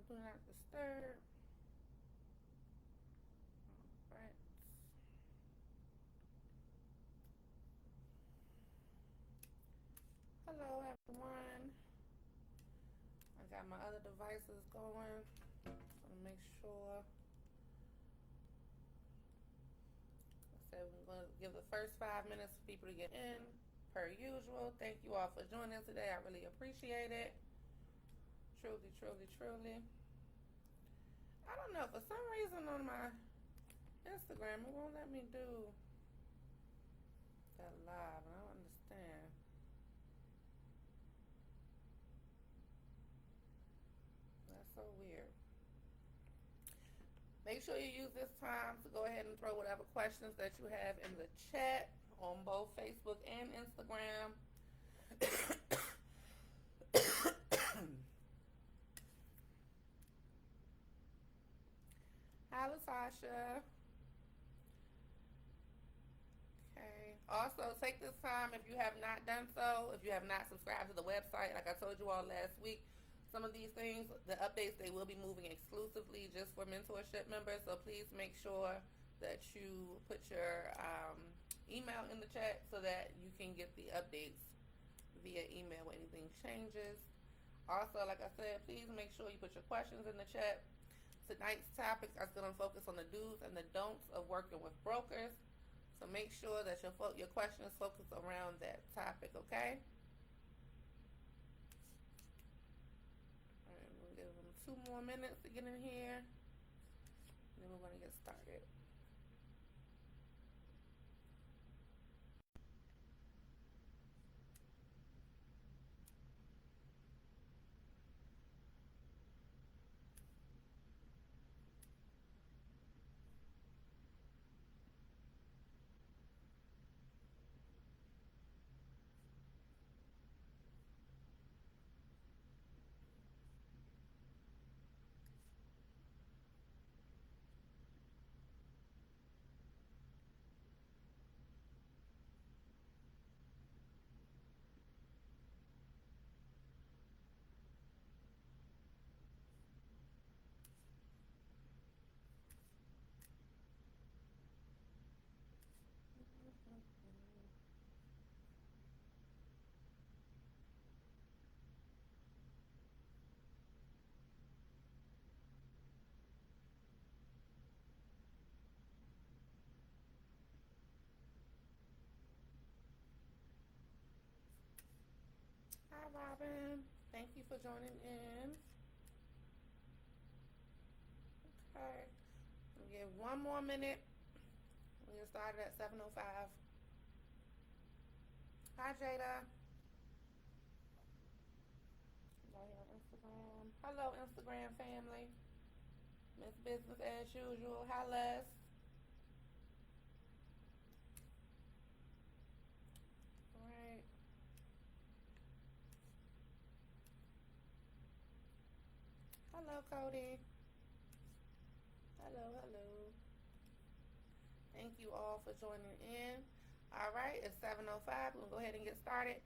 Do not disturb. Right. Hello, everyone. I got my other devices going. Just want to make sure. I said we're going to give the first 5 minutes for people to get in, per usual. Thank you all for joining today. I really appreciate it. Truly, truly, truly. I don't know. For some reason on my Instagram, it won't let me do that live. I don't understand. That's so weird. Make sure you use this time to go ahead and throw whatever questions that you have in the chat on both Facebook and Instagram. Hi, Latasha. Okay. Also, take this time if you have not done so, if you have not subscribed to the website, like I told you all last week, some of these things, the updates, they will be moving exclusively just for mentorship members. So please make sure that you put your email in the chat so that you can get the updates via email when anything changes. Also, like I said, please make sure you put your questions in the chat. Tonight's topic is going to focus on the do's and the don'ts of working with brokers. So make sure that your questions focus around that topic, okay? All right, we'll give them 2 more minutes to get in here, and then we're going to get started. Hi, Robin. Thank you for joining in. Okay. We'll give 1 more minute. We'll get started at 7:05. Hi, Jada. Right here on Instagram. Hello, Instagram family. Miss Business as usual. Hi, Les. All right. Hello, Cody. Hello, hello. Thank you all for joining in. All right, it's 7:05. We'll go ahead and get started.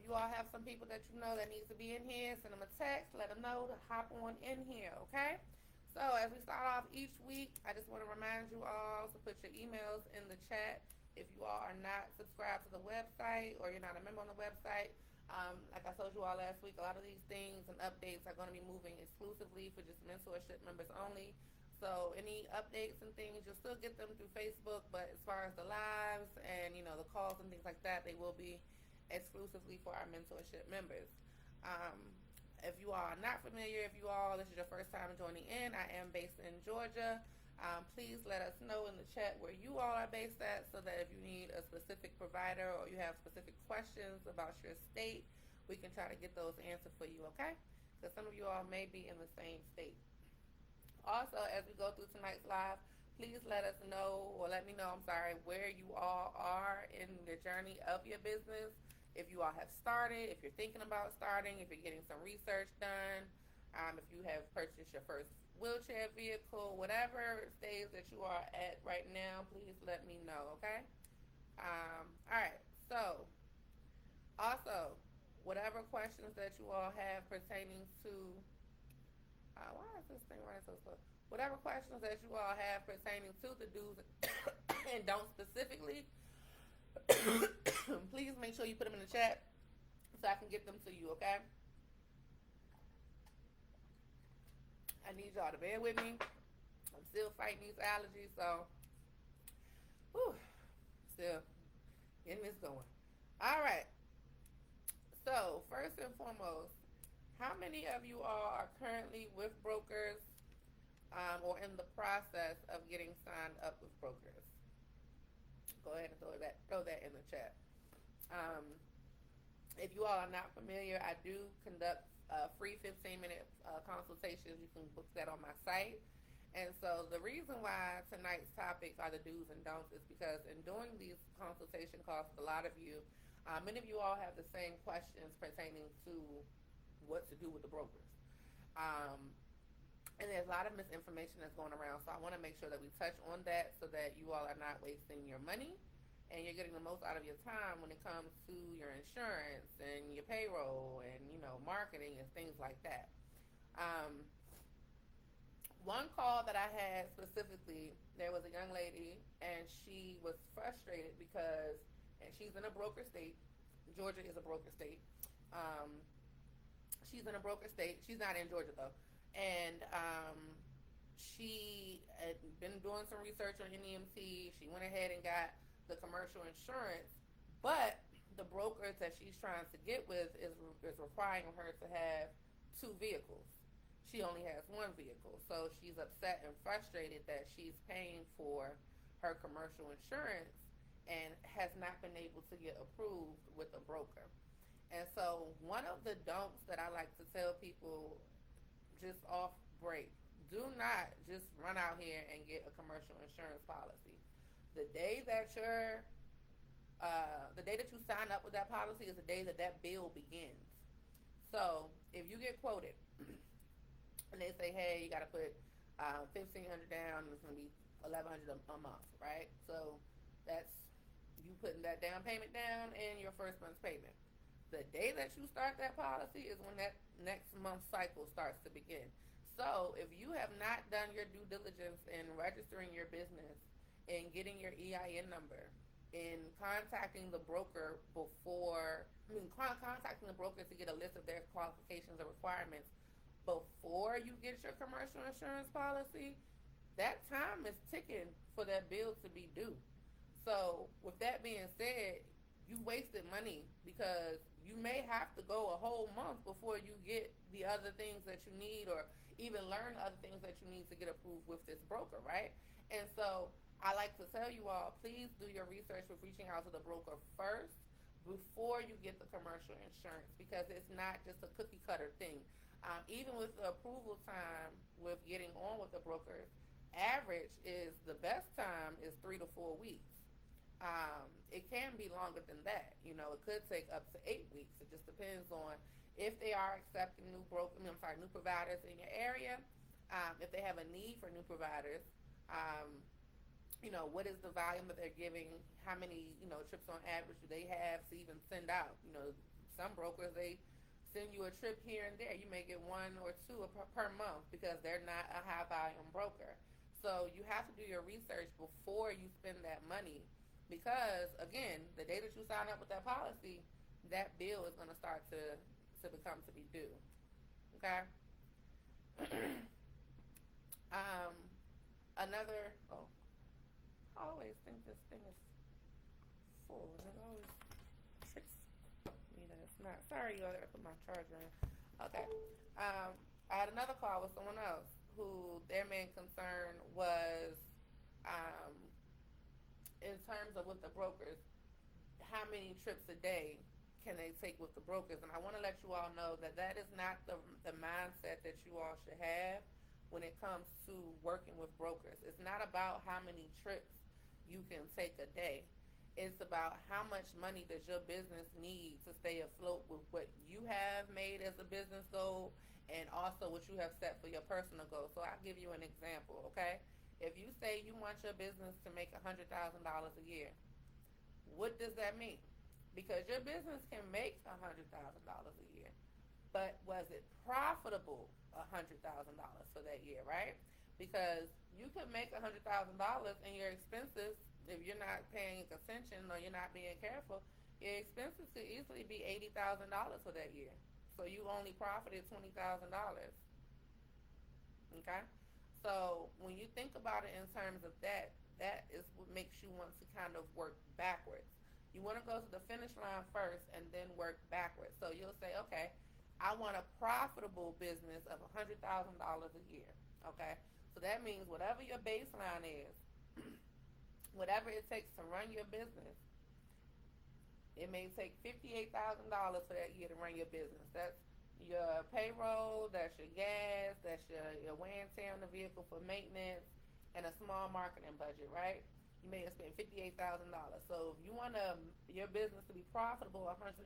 You all have some people that you know that needs to be in here. Send them a text. Let them know to hop on in here, okay? So as we start off each week, I just want to remind you all to put your emails in the chat. If you all are not subscribed to the website or you're not a member on the website, like I told you all last week, a lot of these things and updates are going to be moving exclusively for just mentorship members only. So any updates and things, you'll still get them through Facebook, but as far as the lives and the calls and things like that, they will be exclusively for our mentorship members. Um, if you all are not familiar, this is your first time joining in, I am based in Georgia. Please let us know in the chat where you all are based at so that if you need a specific provider or you have specific questions about your state, we can try to get those answered for you, okay? Because some of you all may be in the same state. Also, as we go through tonight's live, please let us know, or let me know, where you all are in the journey of your business. If you all have started, if you're thinking about starting, if you're getting some research done, if you have purchased your first wheelchair vehicle, whatever stage that you are at right now, please let me know, okay? All right, so also, whatever questions that you all have pertaining to Why is this thing running so slow? Whatever questions that you all have pertaining to the do's and don't specifically, please make sure you put them in the chat so I can get them to you, okay? I need y'all to bear with me. I'm still fighting these allergies, so, whew, still getting this going. All right. So, first and foremost, how many of you all are currently with brokers or in the process of getting signed up with brokers? Go ahead and throw that in the chat. Um, if you all are not familiar, I do conduct free 15-minute consultations. You can book that on my site. And so the reason why tonight's topic are the do's and don'ts is because in doing these consultation calls, a lot of you, many of you all have the same questions pertaining to what to do with the brokers. And there's a lot of misinformation that's going around, so I want to make sure that we touch on that so that you all are not wasting your money and you're getting the most out of your time when it comes to your insurance and your payroll and, marketing and things like that. One call that I had specifically, there was a young lady and she was frustrated because, and she's in a broker state. Georgia is a broker state. She's in a broker state. She's not in Georgia though. And she had been doing some research on NEMT. She went ahead and got the commercial insurance, but the brokers that she's trying to get with is requiring her to have 2 vehicles. She only has 1 vehicle, so she's upset and frustrated that she's paying for her commercial insurance and has not been able to get approved with a broker. And so one of the don'ts that I like to tell people just off break, do not just run out here and get a commercial insurance policy. The day that you sign up with that policy is the day that that bill begins. So if you get quoted and they say, hey, you got to put $1,500 down, and it's going to be $1,100 a month, right? So that's you putting that down payment down and your first month's payment. The day that you start that policy is when that next month's cycle starts to begin. So if you have not done your due diligence in registering your business and getting your EIN number, in contacting the broker contacting the broker to get a list of their qualifications or requirements before you get your commercial insurance policy, that time is ticking for that bill to be due. So with that being said, you wasted money because you may have to go a whole month before you get the other things that you need or even learn other things that you need to get approved with this broker, right? And so I like to tell you all, please do your research with reaching out to the broker first before you get the commercial insurance, because it's not just a cookie cutter thing. Even with the approval time with getting on with the brokers, average is the best time is 3 to 4 weeks. It can be longer than that. It could take up to 8 weeks. It just depends on if they are accepting new providers in your area, if they have a need for new providers, what is the volume that they're giving, how many, trips on average do they have to even send out. Some brokers, they send you a trip here and there. You may get 1 or 2 per month because they're not a high volume broker. So you have to do your research before you spend that money. Because, again, the day that you sign up with that policy, that bill is going to start to become to be due. Okay? I always think this thing is full. And it always tricks me that it's not. Sorry, y'all, I put my charger in. Okay. I had another call with someone else who their main concern was in terms of with the brokers, how many trips a day can they take with the brokers? And I want to let you all know that that is not the mindset that you all should have when it comes to working with brokers. It's not about how many trips you can take a day. It's about how much money does your business need to stay afloat with what you have made as a business goal and also what you have set for your personal goal. So I'll give you an example, okay? If you say you want your business to make $100,000 a year, what does that mean? Because your business can make $100,000 a year, but was it profitable $100,000 for that year, right? Because you could make $100,000 and your expenses, if you're not paying attention or you're not being careful, your expenses could easily be $80,000 for that year. So you only profited $20,000. Okay? So when you think about it in terms of that, that is what makes you want to kind of work backwards. You want to go to the finish line first and then work backwards. So you'll say, okay, I want a profitable business of $100,000 a year. Okay? So that means whatever your baseline is, whatever it takes to run your business, it may take $58,000 for that year to run your business. That's your payroll, that's your gas, that's your wear and tear on the vehicle for maintenance, and a small marketing budget, right? You may have spent $58,000. So if you want your business to be profitable, $100,000,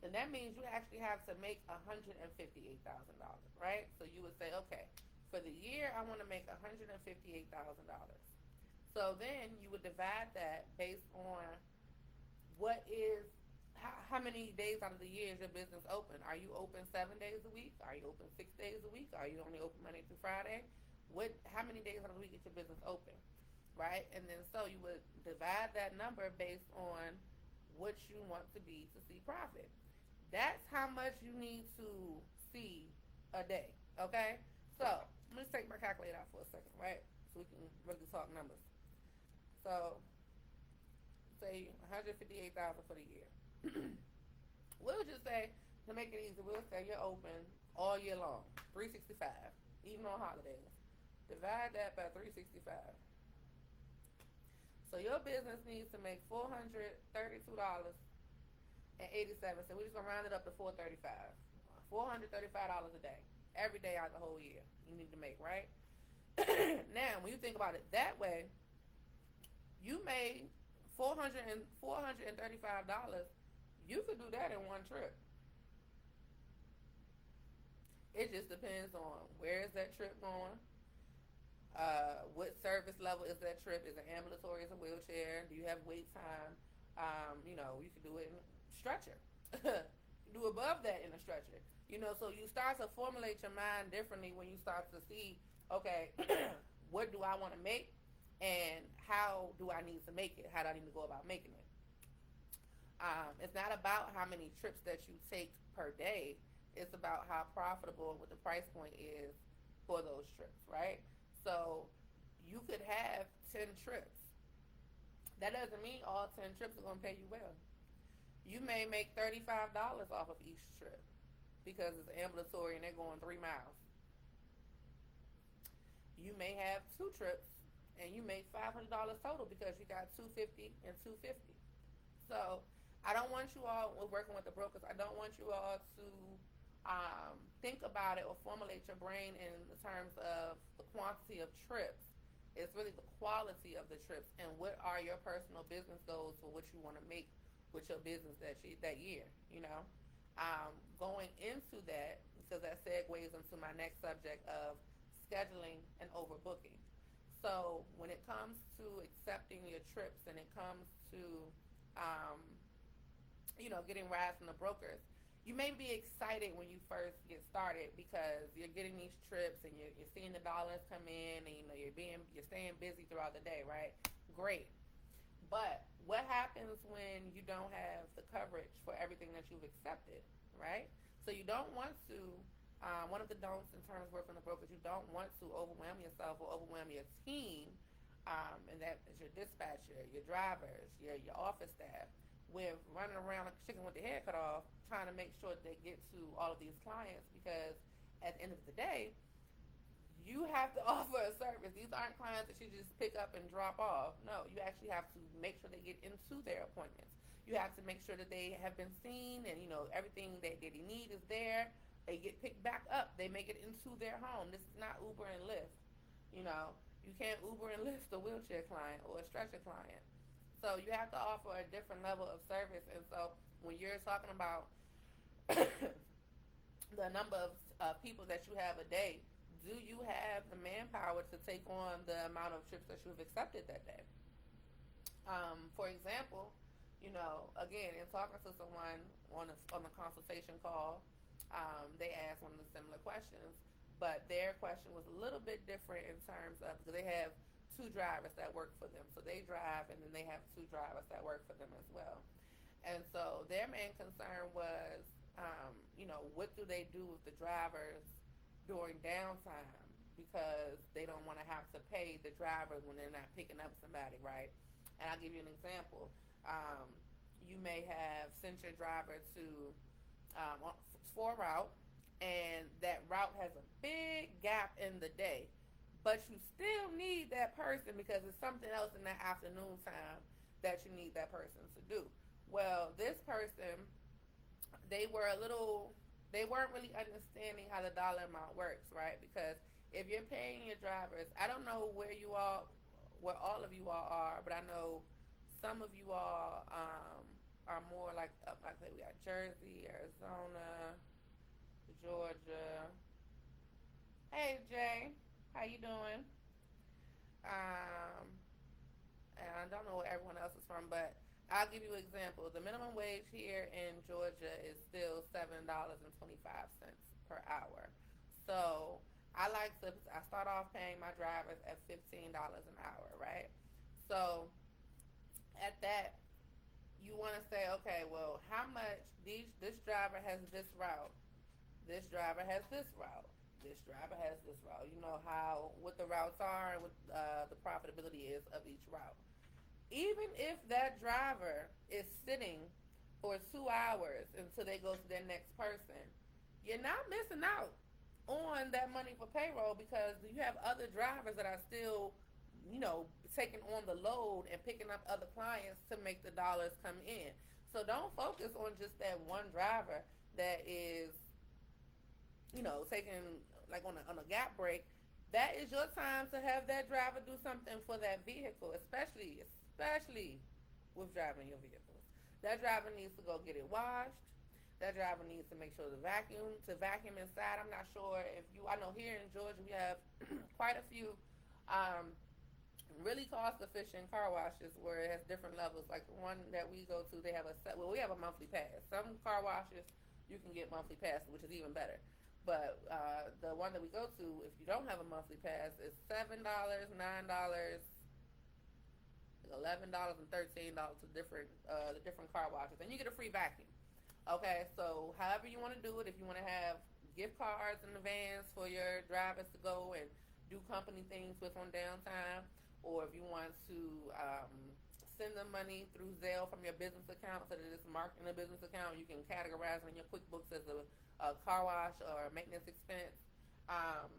then that means you actually have to make $158,000, right? So you would say, okay, for the year I want to make $158,000. So then you would divide that based on what is how many days out of the year is your business open? Are you open 7 days a week? Are you open 6 days a week? Are you only open Monday through Friday? How many days out of the week is your business open? Right? And then so you would divide that number based on what you want to be to see profit. That's how much you need to see a day. Okay? So I'm going to take my calculator out for a second, right? So we can really talk numbers. So say $158,000 for the year. We'll just say, to make it easy, we'll say you're open all year long, 365, even on holidays. Divide that by 365. So your business needs to make $432.87. So we're just gonna round it up to $435. $435 a day, every day out the whole year. You need to make, right? Now, when you think about it that way, you made $435. You could do that in one trip. It just depends on where is that trip going, what service level is that trip? Is it ambulatory? Is it a wheelchair? Do you have wait time? You could do it in a stretcher. Do above that in a stretcher. So you start to formulate your mind differently when you start to see, okay, what do I want to make and how do I need to make it? How do I need to go about making it? It's not about how many trips that you take per day. It's about how profitable and what the price point is for those trips, right? So you could have 10 trips. That doesn't mean all 10 trips are going to pay you well. You may make $35 off of each trip because it's ambulatory and they're going 3 miles. You may have 2 trips and you make $500 total because you got $250 and $250. So I don't want you all, we're working with the brokers, I don't want you all to think about it or formulate your brain in the terms of the quantity of trips. It's really the quality of the trips and what are your personal business goals for what you want to make with your business that year, Going into that, because that segues into my next subject of scheduling and overbooking. So when it comes to accepting your trips and it comes to getting rides from the brokers, you may be excited when you first get started because you're getting these trips and you're seeing the dollars come in and you're staying busy throughout the day, right? Great. But what happens when you don't have the coverage for everything that you've accepted, right? So you don't want to, one of the don'ts in terms of working with the brokers, you don't want to overwhelm yourself or overwhelm your team, and that is your dispatcher, your drivers, your office staff, with running around like a chicken with their head cut off, trying to make sure that they get to all of these clients, because at the end of the day, you have to offer a service. These aren't clients that you just pick up and drop off. No, you actually have to make sure they get into their appointments. You have to make sure that they have been seen and, everything that they need is there. They get picked back up. They make it into their home. This is not Uber and Lyft. You can't Uber and Lyft a wheelchair client or a stretcher client. So you have to offer a different level of service. And so when you're talking about the number of people that you have a day, do you have the manpower to take on the amount of trips that you've accepted that day? For example, Again, in talking to someone on the consultation call, they asked one of the similar questions, but their question was a little bit different in terms of because they have two drivers that work for them. So they drive, and then they have two drivers that work for them as well. And so their main concern was, what do they do with the drivers during downtime because they don't want to have to pay the driver when they're not picking up somebody, right? And I'll give you an example. Um, you may have sent your driver to for a route, and that route has a big gap in the day, but you still need that person because it's something else in that afternoon time that you need that person to do. Well, this person, they were a little, they weren't really understanding how the dollar amount works, right? Because if you're paying your drivers, I don't know where all of you all are, but I know some of you all are more like up, like we got Jersey, Arizona, Georgia. Hey Jay, how you doing? Um, and I don't know where everyone else is from, but I'll give you an example. The minimum wage here in Georgia is still $7.25 per hour. So I start off paying my drivers at $15 an hour, right? So at that, you want to say, okay, well, how much this driver has this route, this driver has this route, this driver has this route. You know how what the routes are and what the profitability is of each route. Even if that driver is sitting for 2 hours until they go to their next person, you're not missing out on that money for payroll because you have other drivers that are still, taking on the load and picking up other clients to make the dollars come in. So don't focus on just that one driver that is, taking like on a gap break. That is your time to have that driver do something for that vehicle, especially with driving your vehicles. That driver needs to go get it washed. That driver needs to make sure to vacuum inside. I'm not sure if I know here in Georgia we have quite a few really cost efficient car washes where it has different levels. Like the one that we go to, they have we have a monthly pass. Some car washes you can get monthly passes, which is even better. But the one that we go to, if you don't have a monthly pass, it's $7, $9, $11 and $13 to the different car washes, and you get a free vacuum. Okay, so however you want to do it, if you want to have gift cards in the vans for your drivers to go and do company things with on downtime, or if you want to send them money through Zelle from your business account so that it's marked in a business account, you can categorize it in your QuickBooks as a car wash or a maintenance expense. Um,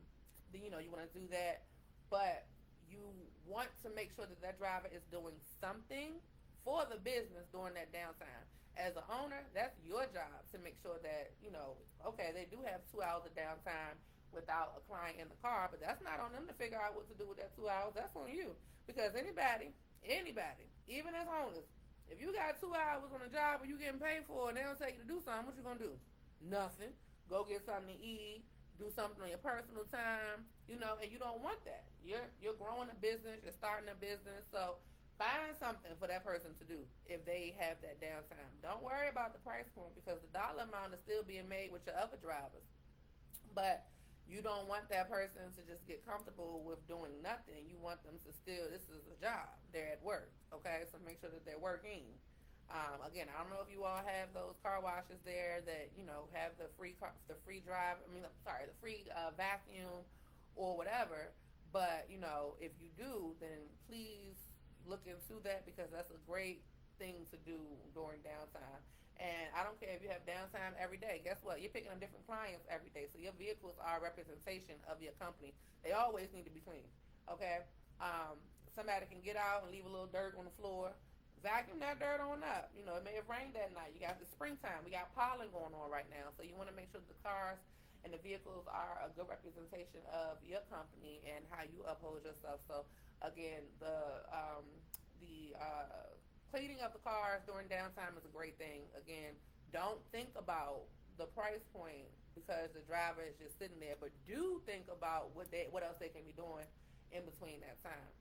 you want to do that, but you want to make sure that that driver is doing something for the business during that downtime. As an owner, that's your job to make sure that, okay, they do have 2 hours of downtime without a client in the car, but that's not on them to figure out what to do with that 2 hours. That's on you. Because anybody, even as owners, if you got 2 hours on a job and you getting paid for it and they don't tell you to do something, what you gonna do? Nothing. Go get something to eat, do something on your personal time, and you don't want that. You're growing a business, you're starting a business, so find something for that person to do if they have that downtime. Don't worry about the price point because the dollar amount is still being made with your other drivers. But you don't want that person to just get comfortable with doing nothing. You want them to still, this is a job. They're at work, okay? So make sure that they're working. Again, I don't know if you all have those car washes there that, have the free the free vacuum or whatever. But, if you do, then please look into that because that's a great thing to do during downtime. And I don't care if you have downtime every day. Guess what? You're picking up different clients every day. So your vehicles are a representation of your company. They always need to be clean. Okay? Somebody can get out and leave a little dirt on the floor. Vacuum that dirt on up. It may have rained that night. You got the springtime. We got pollen going on right now. So you want to make sure the cars and the vehicles are a good representation of your company and how you uphold yourself. So again, the cleaning up the cars during downtime is a great thing. Again, don't think about the price point because the driver is just sitting there, but do think about what else they can be doing in between that time.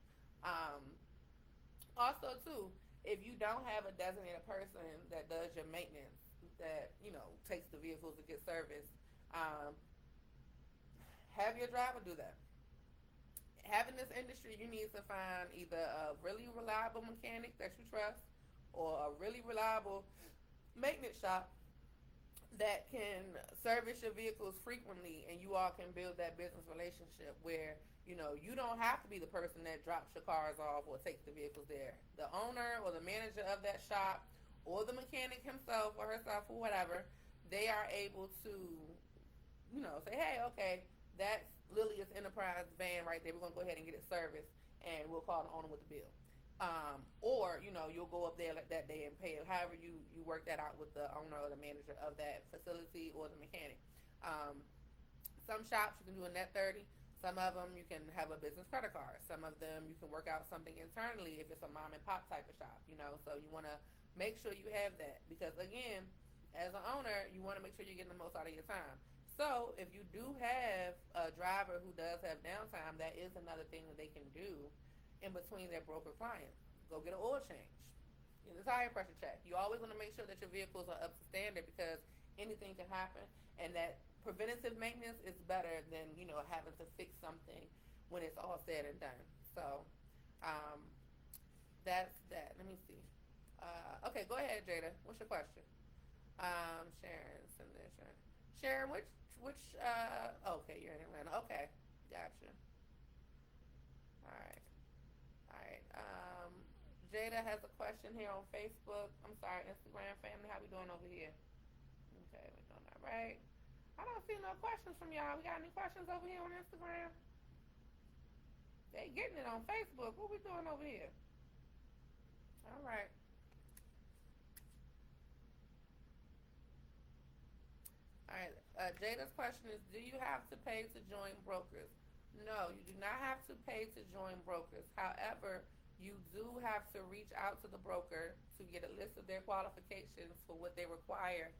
Also, too, If you don't have a designated person that does your maintenance, that takes the vehicles to get serviced, um, have your driver do that. Having this industry, you need to find either a really reliable mechanic that you trust, or a really reliable maintenance shop that can service your vehicles frequently, and you all can build that business relationship where you don't have to be the person that drops your cars off or takes the vehicles there. The owner or the manager of that shop, or the mechanic himself or herself or whatever, they are able to say, hey, okay, that's Lilia's Enterprise van right there. We're gonna go ahead and get it serviced, and we'll call the owner with the bill. Or you'll go up there that day and pay it. However, you work that out with the owner or the manager of that facility or the mechanic. Um, some shops you can do a net 30. Some of them you can have a business credit card. Some of them you can work out something internally if it's a mom and pop type of shop. So you want to make sure you have that, because again, as an owner, you want to make sure you're getting the most out of your time. So if you do have a driver who does have downtime, that is another thing that they can do in between their broker clients. Go get an oil change, get a tire pressure check. You always want to make sure that your vehicles are up to standard, because anything can happen, and that preventative maintenance is better than having to fix something when it's all said and done. So that's that. Let me see. Okay, go ahead, Jada. What's your question? Sharon, Sharon, which okay, you're in Atlanta. Okay, gotcha. All right, all right. Jada has a question here on Facebook. I'm sorry, Instagram family. How we doing over here? Okay, we're doing all right. I don't see no questions from y'all. We got any questions over here on Instagram? They getting it on Facebook. What we doing over here? All right. All right. Jada's question is, do you have to pay to join brokers? No, you do not have to pay to join brokers. However, you do have to reach out to the broker to get a list of their qualifications for what they require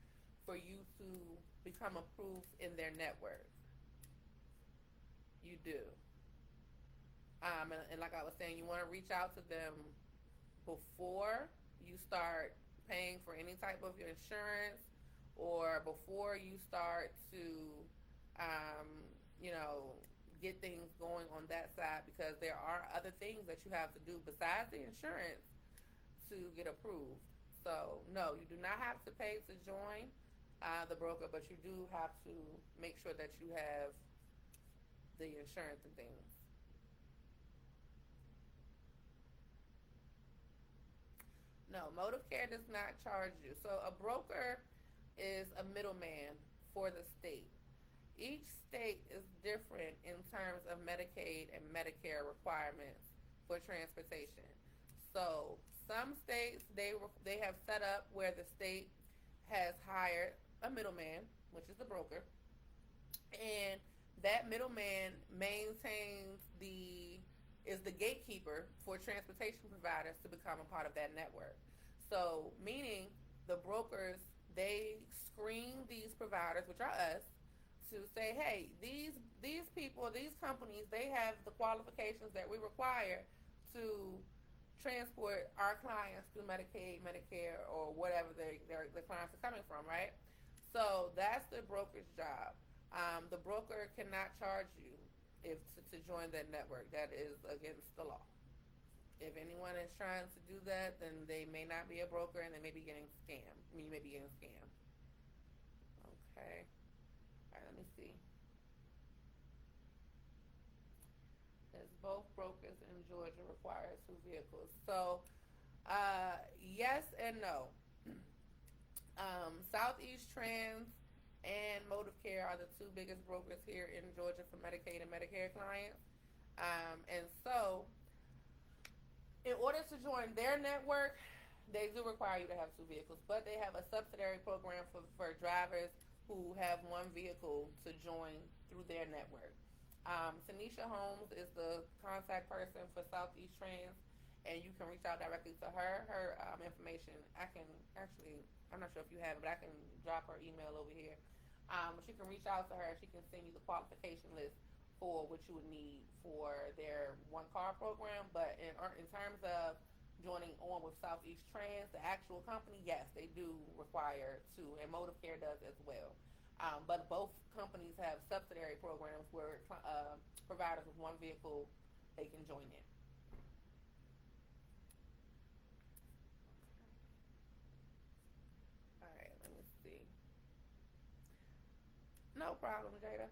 for you to become approved in their network. You do. And like I was saying, you want to reach out to them before you start paying for any type of your insurance, or before you start to, you know, get things going on that side, because there are other things that you have to do besides the insurance to get approved. So no, you do not have to pay to join the broker, but you do have to make sure that you have the insurance and things. No, Motive Care does not charge you. So a broker is a middleman for the state. Each state is different in terms of Medicaid and Medicare requirements for transportation. So some states, they have set up where the state has hired a middleman, which is the broker, and that middleman maintains is the gatekeeper for transportation providers to become a part of that network. So meaning the brokers, they screen these providers, which are us, to say, hey, these people, these companies, they have the qualifications that we require to transport our clients through Medicaid, Medicare, or whatever the clients are coming from, right? So that's the broker's job. The broker cannot charge you to join that network. That is against the law. If anyone is trying to do that, then they may not be a broker, and they may be getting scammed. I mean, you may be getting scammed. Okay. All right, let me see. As both brokers in Georgia require 2 vehicles. So, yes and no. Southeast Trans and Motive Care are the 2 biggest brokers here in Georgia for Medicaid and Medicare clients. And so, in order to join their network, they do require you to have 2 vehicles, but they have a subsidiary program for drivers who have 1 vehicle to join through their network. Tanisha Holmes is the contact person for Southeast Trans, and you can reach out directly to her. Her information, I can actually, I'm not sure if you have it, but I can drop her email over here. But you can reach out to her. She can send you the qualification list for what you would need for their 1 car program. But in terms of joining on with Southeast Trans, the actual company, yes, they do require to, and Motive Care does as well. But both companies have subsidiary programs where providers with one vehicle, they can join in. All right, let me see. No problem, Jada.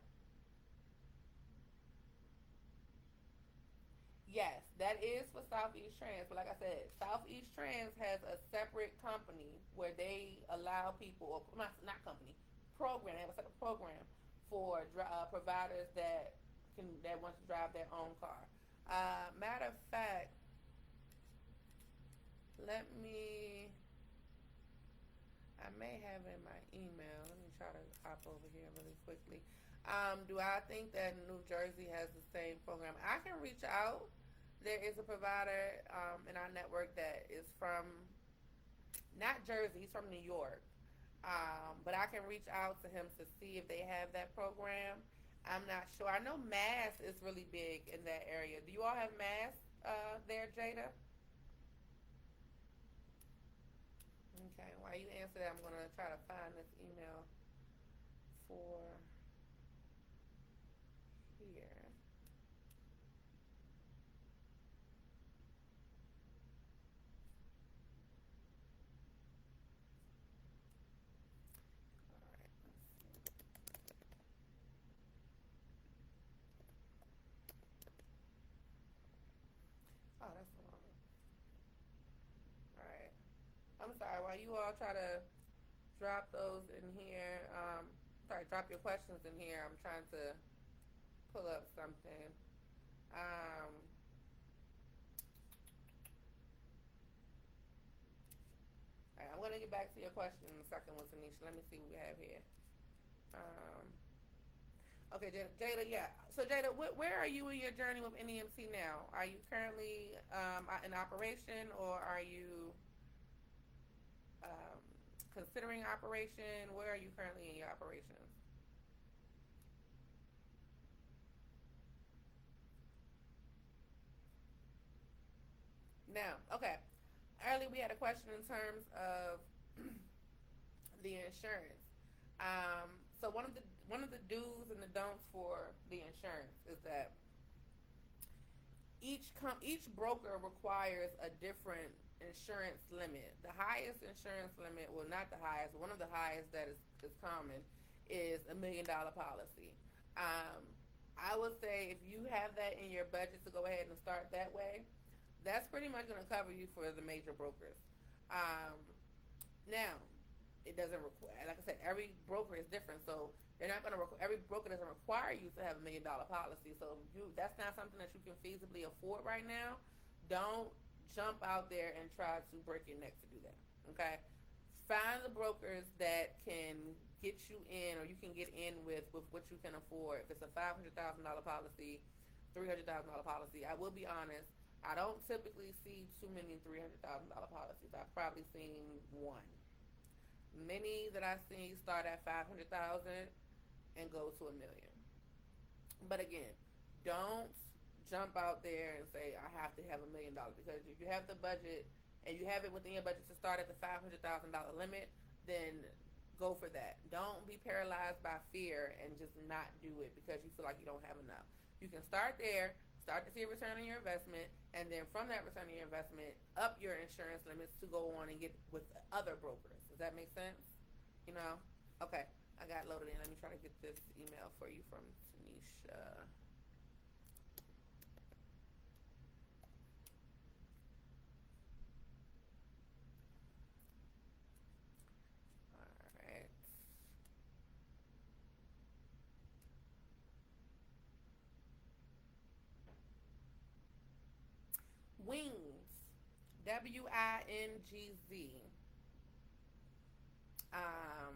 Yes, that is for Southeast Trans. But like I said, Southeast Trans has a separate company where they allow people, or not company, program. They have a separate program for providers that want to drive their own car. Matter of fact, let me. I may have it in my email. Let me try to hop over here really quickly. Do I think that New Jersey has the same program? I can reach out. There is a provider in our network that is from not Jersey, he's from New York. But I can reach out to him to see if they have that program. I'm not sure. I know Mass is really big in that area. Do you all have Mass there, Jada? Okay, while you answer that, I'm going to try to find this email for here. Oh, that's the wrong one. All right. I'm sorry. While you all try to drop those in here, drop your questions in here. I'm trying to pull up something. All right, I'm going to get back to your question in a second with Tanisha. Let me see what we have here. Um, okay, Jada, yeah. So, Jada, where are you in your journey with NEMT now? Are you currently in operation, or are you um, considering operation? Where are you currently in your operations? Now, okay. Earlier we had a question in terms of the insurance. So one of the do's and the don'ts for the insurance is that each broker requires a different insurance limit. The highest insurance limit, well, not the highest, one of the highest that is common is $1 million policy. Um, I would say if you have that in your budget to go ahead and start that way, that's pretty much going to cover you for the major brokers. Um, Now, it doesn't require, like I said, every broker is different, so they're not going to, every broker doesn't require you to have $1 million policy. So if that's not something that you can feasibly afford right now, don't jump out there and try to break your neck to do that, okay? Find the brokers that can get you in, or you can get in with what you can afford. If it's a $500,000 policy, $300,000 policy, I will be honest, I don't typically see too many $300,000 policies. I've probably seen one. Many that I see start at 500,000 and go to $1 million. But again, don't jump out there and say I have to have $1 million, because if you have the budget and you have it within your budget to start at the $500,000 limit, then go for that. Don't be paralyzed by fear and just not do it because you feel like you don't have enough. You can start there, start to see a return on your investment, and then from that return on your investment, up your insurance limits to go on and get with other brokers. Does that make sense? You know? Okay, I got loaded in. Let me try to get this email for you from Tanisha. Alright. Wings. WINGZ. Um,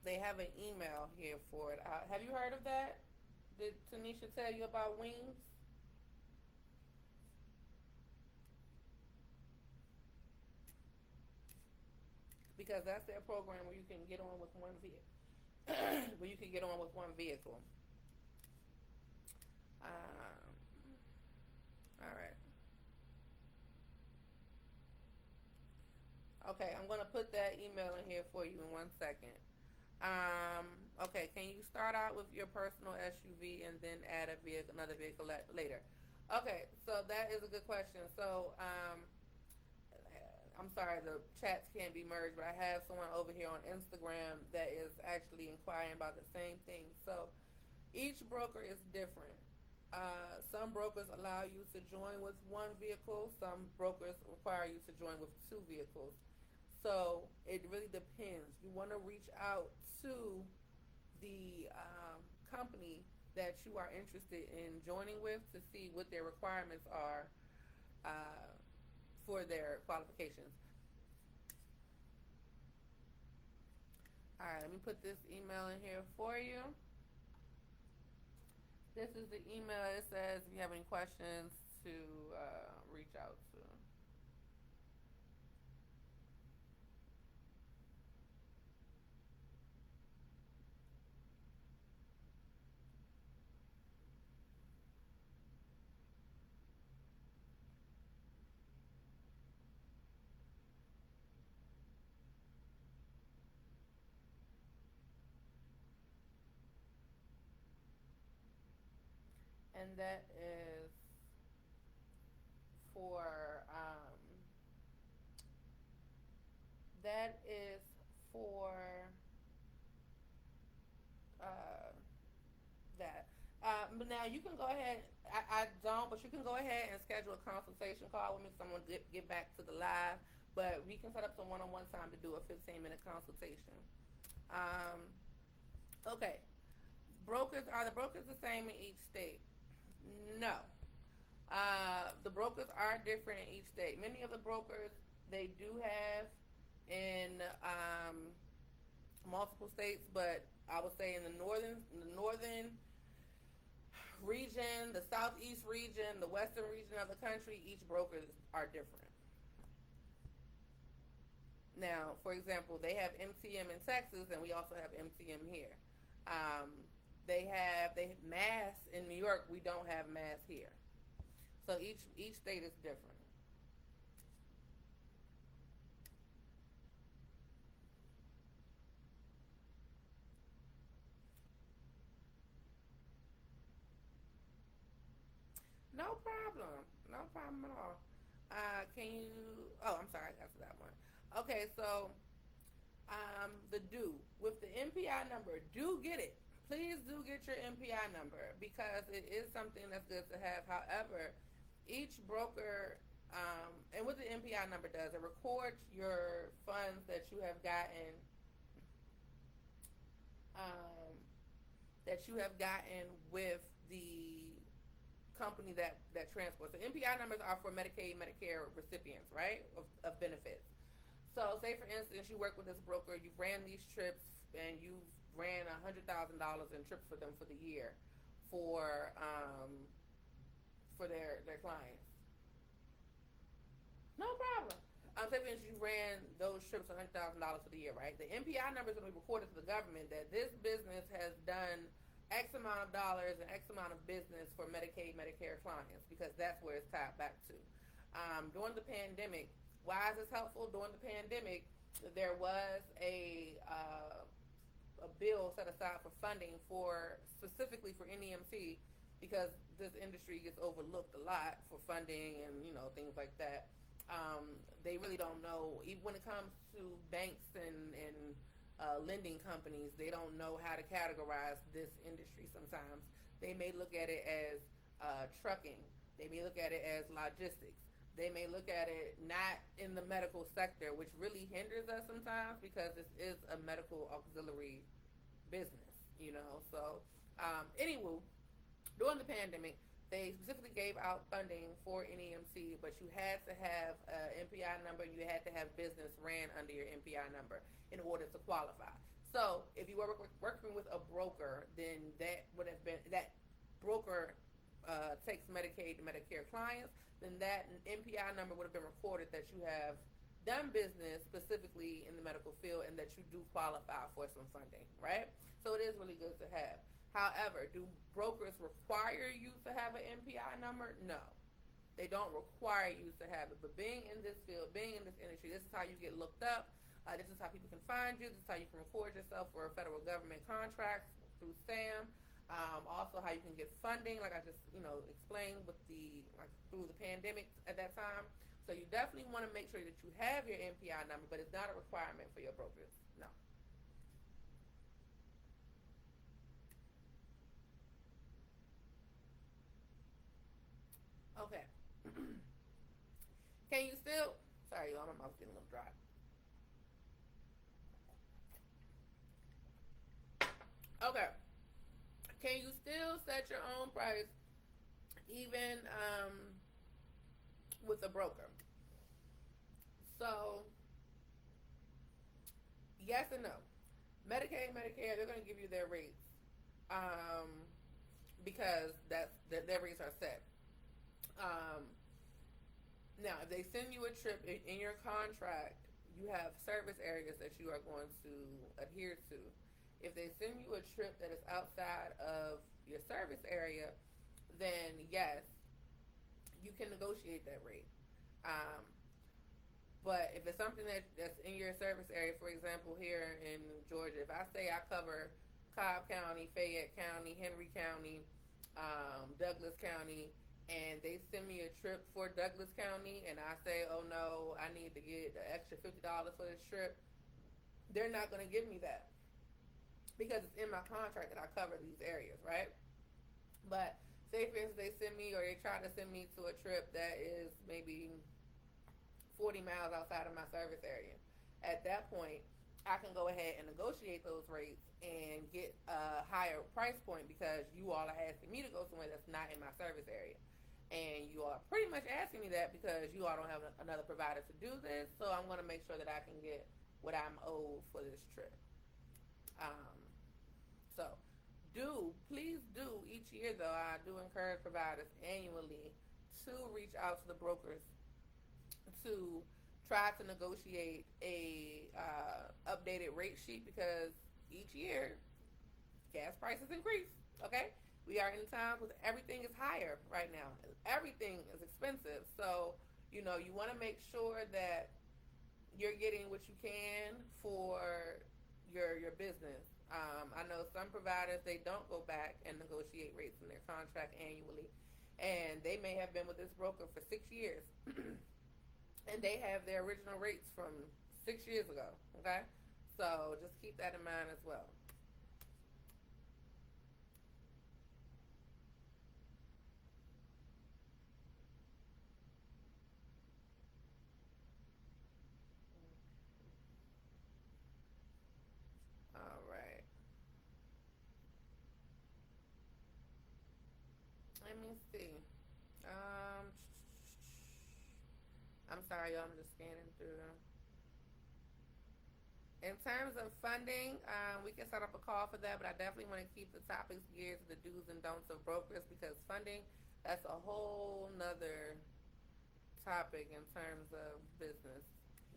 they have an email here for it. Have you heard of that? Did Tanisha tell you about Wings? Because that's their program where you can get on with one vehicle. Where you can get on with one vehicle. All right. Okay, I'm gonna put that email in here for you in 1 second. Um, okay, can you start out with your personal SUV and then add a vehicle, another vehicle later? Okay, so that is a good question. So, I'm sorry, the chats can't be merged, but I have someone over here on Instagram that is actually inquiring about the same thing. So, each broker is different. Some brokers allow you to join with one vehicle. Some brokers require you to join with two vehicles. So it really depends. You want to reach out to the company that you are interested in joining with to see what their requirements are uh, for their qualifications. All right, let me put this email in here for you. This is the email. It says if you have any questions to reach out to. And that is for that is for uh, that. But now you can go ahead. I don't, but you can go ahead and schedule a consultation call with me. Someone get back to the live, but we can set up some one-on-one time to do a 15-minute consultation. Um, okay. Brokers are the brokers the same in each state? No. The brokers are different in each state. Many of the brokers they do have in multiple states, but I would say in the northern region, the southeast region, the western region of the country, each brokers are different. Now, for example, they have MTM in Texas, and we also have MTM here. Um, they have Mass in New York. We don't have Mass here. So each state is different. No problem. No problem at all. Can you? Oh, I'm sorry. I got to that one. Okay, so the do with the MPI number, do get it. Please do get your MPI number because it is something that's good to have. However, each broker and what the MPI number does, it records your funds that you have gotten um, with the company that transports. So MPI numbers are for Medicaid, Medicare recipients, right, of benefits. So, say for instance, you work with this broker, you've ran these trips, and you've ran $100,000 in trips for them for the year, for their clients. No problem. Say for instance, you ran those trips $100,000 for the year, right? The MPI number is going to be recorded to the government that this business has done X amount of dollars and X amount of business for Medicaid, Medicare clients because that's where it's tied back to. During the pandemic, why is this helpful? During the pandemic, there was a bill set aside for funding for specifically for NEMT because this industry gets overlooked a lot for funding and things like that. They really don't know, even when it comes to banks and lending companies, they don't know how to categorize this industry sometimes. They may look at it as trucking. They may look at it as logistics. They may look at it not in the medical sector, which really hinders us sometimes because this is a medical auxiliary business. So, anywho, during the pandemic, they specifically gave out funding for NEMC, but you had to have an MPI number and you had to have business ran under your MPI number in order to qualify. So if you were working with a broker, then that would have been that broker takes Medicaid and Medicare clients, then that MPI number would have been recorded that you have done business specifically in the medical field and that you do qualify for some funding, right? So it is really good to have. However, do brokers require you to have an MPI number? No. They don't require you to have it. But being in this field, being in this industry, this is how you get looked up. This is how people can find you. This is how you can record yourself for federal government contracts through SAM. Also, how you can get funding, like I just explained with through the pandemic at that time. So you definitely want to make sure that you have your NPI number, but it's not a requirement for your brokers. No. Okay. Can you still? Sorry, y'all, my mouth's getting a little dry. Okay. Can you still set your own price even with a broker? So, yes and no. Medicaid, Medicare, they're going to give you their rates because their rates are set. Now, if they send you a trip in your contract, you have service areas that you are going to adhere to. If they send you a trip that is outside of your service area, then yes, you can negotiate that rate. Um, but if it's something that's in your service area, for example, here in Georgia, if I say I cover Cobb County, Fayette County, Henry County, Douglas County, and they send me a trip for Douglas County, and I say, oh no, I need to get an extra $50 for this trip, they're not going to give me that because it's in my contract that I cover these areas, right? But say for instance they send me, or they try to send me to a trip that is maybe 40 miles outside of my service area. At that point, I can go ahead and negotiate those rates and get a higher price point because you all are asking me to go somewhere that's not in my service area. And you are pretty much asking me that because you all don't have another provider to do this, so I'm going to make sure that I can get what I'm owed for this trip. So please do each year though, I do encourage providers annually to reach out to the brokers to try to negotiate a updated rate sheet because each year gas prices increase. Okay, we are in times where everything is higher right now. Everything is expensive, so you want to make sure that you're getting what you can for your business. I know some providers, they don't go back and negotiate rates in their contract annually, and they may have been with this broker for 6 years and they have their original rates from 6 years ago. Okay, so just keep that in mind as well. All right, let me see. um I'm sorry, y'all, I'm just scanning through them. In terms of funding, we can set up a call for that, but I definitely want to keep the topics geared to the do's and don'ts of brokers because funding, that's a whole nother topic in terms of business.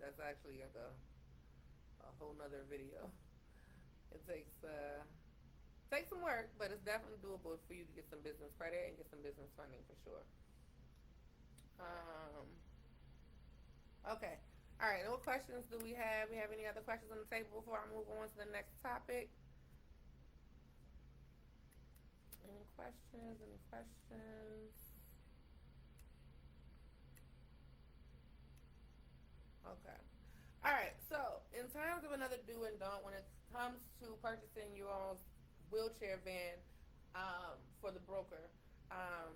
That's actually like a whole nother video. It takes some work, but it's definitely doable for you to get some business credit and get some business funding for sure. Um, okay. All right, what questions do we have? We have any other questions on the table before I move on to the next topic? Any questions? Any questions? Okay. All right, so in terms of another do and don't, when it comes to purchasing your own wheelchair van for the broker, um,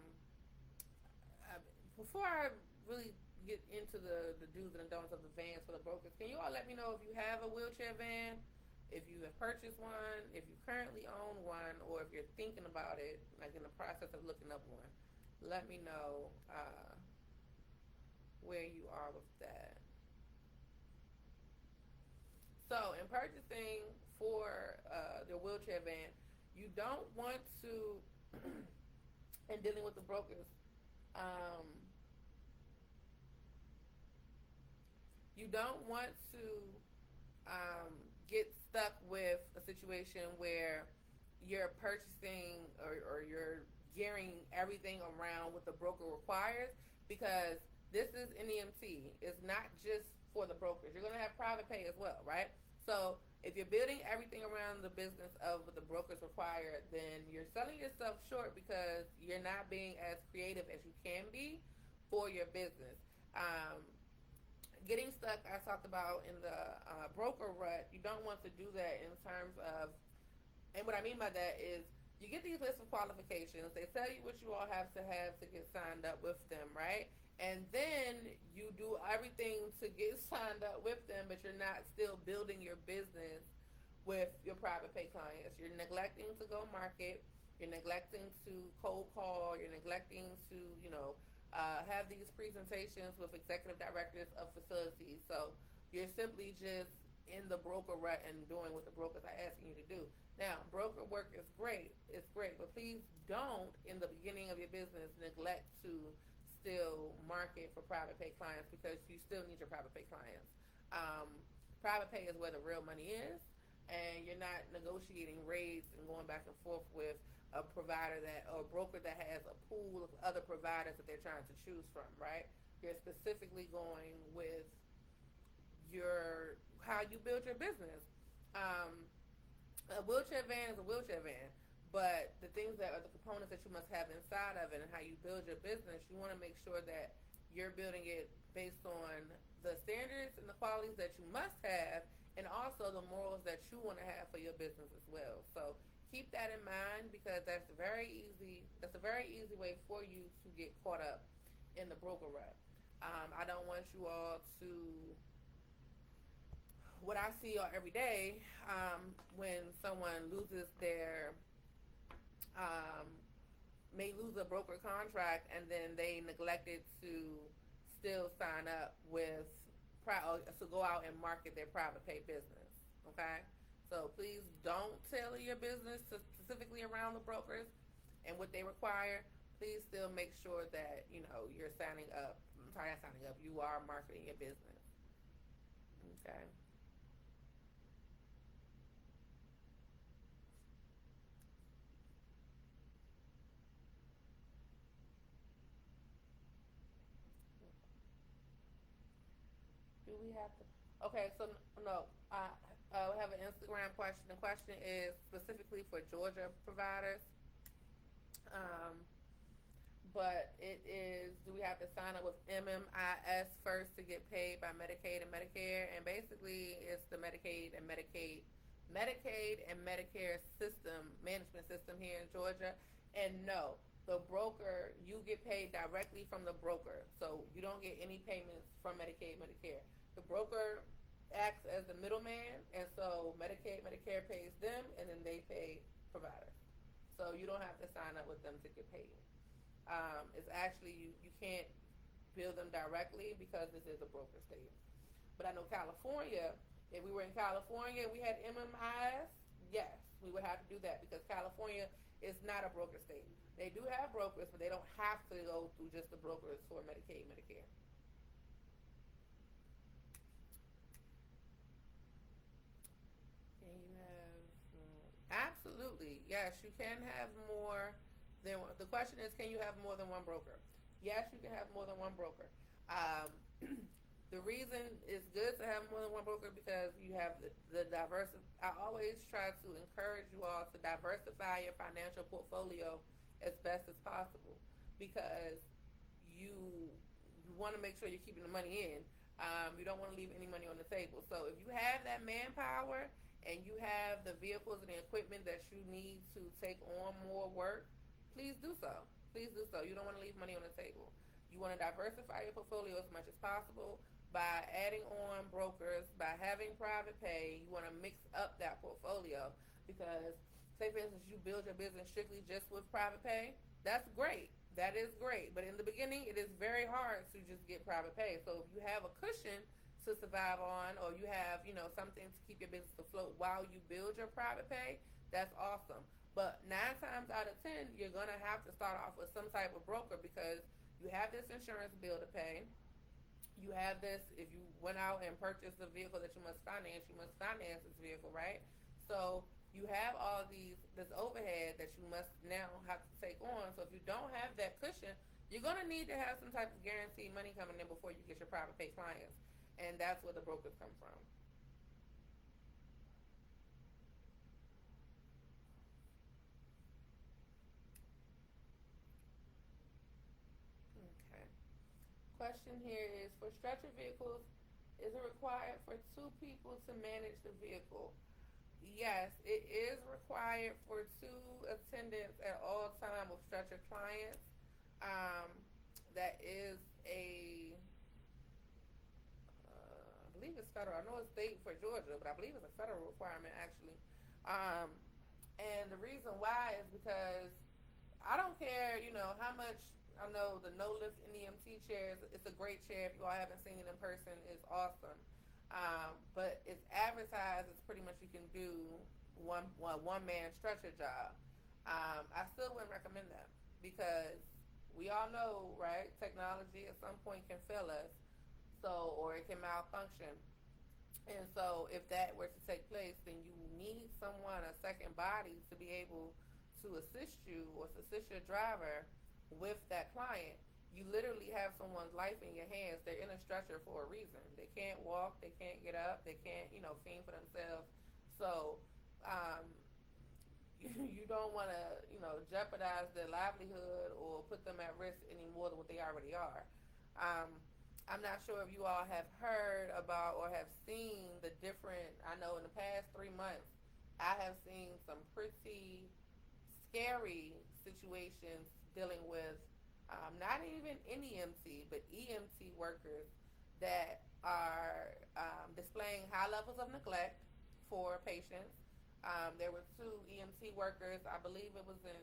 before I really get into the do's and don'ts of the vans for the brokers, can you all let me know if you have a wheelchair van, if you have purchased one, if you currently own one, or if you're thinking about it, like in the process of looking up one. Let me know where you are with that. So, in purchasing for the wheelchair van, you don't want to, and dealing with the brokers, um, you don't want to get stuck with a situation where you're purchasing or you're gearing everything around what the broker requires. because this is NEMT. It's not just for the brokers. You're going to have private pay as well, right? So if you're building everything around the business of what the brokers require, then you're selling yourself short because you're not being as creative as you can be for your business. Getting stuck, I talked about in the broker rut, you don't want to do that in terms of, and what I mean by that is you get these lists of qualifications. They tell you what you all have to get signed up with them, right? And then you do everything to get signed up with them, but you're not still building your business with your private pay clients. You're neglecting to go market. You're neglecting to cold call. You're neglecting to, have these presentations with executive directors of facilities. So you're simply just in the broker rut and doing what the brokers are asking you to do. Now, broker work is great. It's great. But please don't, in the beginning of your business, neglect to still market for private pay clients because you still need your private pay clients. Private pay is where the real money is, and you're not negotiating rates and going back and forth with a provider or a broker that has a pool of other providers that they're trying to choose from, right? You're specifically going with how you build your business. A wheelchair van is a wheelchair van, but the things that are the components that you must have inside of it and how you build your business, you want to make sure that you're building it based on the standards and the qualities that you must have, and also the morals that you want to have for your business as well. So keep that in mind because that's a very easy way for you to get caught up in the broker rut. I don't want you all to, what I see every day, when someone may lose a broker contract and then they neglected to still sign up with to go out and market their private pay business. Okay, so please don't tailor your business specifically around the brokers and what they require. Please still make sure that you're signing up. I'm sorry, not signing up. You are marketing your business. Okay. Do we have to? Okay, so no. We have an Instagram question. The question is specifically for Georgia providers. But it is, do we have to sign up with MMIS first to get paid by Medicaid and Medicare? And basically, it's the Medicaid and Medicare management system here in Georgia. And no, the broker, you get paid directly from the broker. So you don't get any payments from Medicaid, Medicare. The broker acts as the middleman, and so Medicaid, Medicare pays them, and then they pay providers. So you don't have to sign up with them to get paid. It's actually, you can't bill them directly because this is a broker state. But I know California, if we were in California and we had MMIs, yes, we would have to do that because California is not a broker state. They do have brokers, but they don't have to go through just the brokers for Medicaid, Medicare. Can you have absolutely, yes, you can have more than one. The question is, can you have more than one broker? Yes, you can have more than one broker. The reason it's good to have more than one broker because you have the diversity. I always try to encourage you all to diversify your financial portfolio as best as possible because you want to make sure you're keeping the money in. You don't want to leave any money on the table. So if you have that manpower and you have the vehicles and the equipment that you need to take on more work, please do so. Please do so. You don't want to leave money on the table. You want to diversify your portfolio as much as possible by adding on brokers, by having private pay. You want to mix up that portfolio because, say for instance, you build your business strictly just with private pay. That's great. That is great. But in the beginning, it is very hard to just get private pay. So if you have a cushion to survive on, or you have, something to keep your business afloat while you build your private pay, that's awesome. But 9 times out of 10, you're going to have to start off with some type of broker because you have this insurance bill to pay. You have this, if you went out and purchased a vehicle that you must finance this vehicle, right? So you have all this overhead that you must now have to take on. So if you don't have that cushion, You're gonna need to have some type of guaranteed money coming in before you get your private pay clients, and that's where the brokers come from. Okay. Question here is for stretcher vehicles, is it required for two people to manage the vehicle? Yes, it is required for two attendants at all time with stretcher clients. Um, that is I believe it's federal. I know it's state for Georgia, but I believe it's a federal requirement actually. Um, and the reason why is because I don't care, how much. I know the no lift NEMT chairs. It's a great chair. If you all haven't seen it in person, it's awesome. But it's advertised as pretty much you can do one man stretcher job. I still wouldn't recommend that because we all know, right? Technology at some point can fail us, so or it can malfunction. And so, if that were to take place, then you need someone, a second body, to be able to assist you or to assist your driver with that client. You literally have someone's life in your hands. They're in a stretcher for a reason. They can't walk. They can't get up. They can't, fend for themselves. So, um, you don't want to, jeopardize their livelihood or put them at risk any more than what they already are. Um, I'm not sure if you all have heard about or have seen the different. I know in the past 3 months, I have seen some pretty scary situations dealing with not even NEMT, but EMT workers that are displaying high levels of neglect for patients. There were two EMT workers. I believe it was in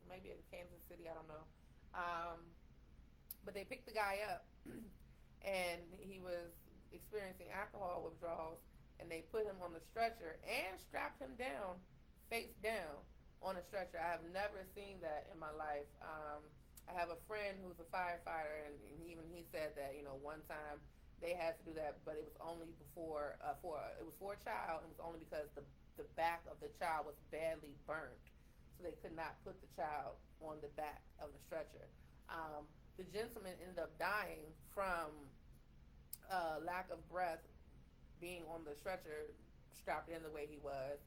maybe in Kansas City. I don't know. Um, but they picked the guy up, and he was experiencing alcohol withdrawals, and they put him on the stretcher and strapped him down, face down, on a stretcher. I have never seen that in my life. I have a friend who's a firefighter, and even he said that one time they had to do that, but it was only it was for a child. It was only because the back of the child was badly burnt, so they could not put the child on the back of the stretcher. The gentleman ended up dying from lack of breath, being on the stretcher, strapped in the way he was,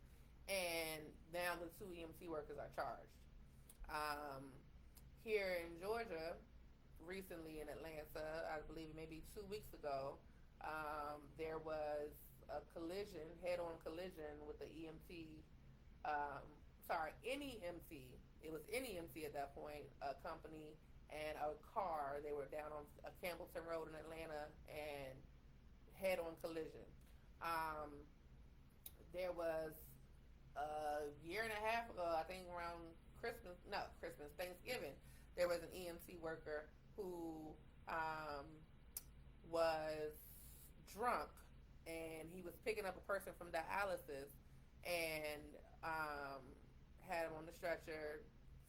and now the two EMT workers are charged. Um, Here in Georgia, recently in Atlanta, I believe maybe 2 weeks ago, there was a collision, head-on collision with the EMT. Um, NEMT. It was NEMT at that point, a company and a car. They were down on a Campbellton Road in Atlanta and head-on collision. Um, there was a year and a half ago, I think around Thanksgiving, there was an EMT worker who was drunk, and he was picking up a person from dialysis and had him on the stretcher,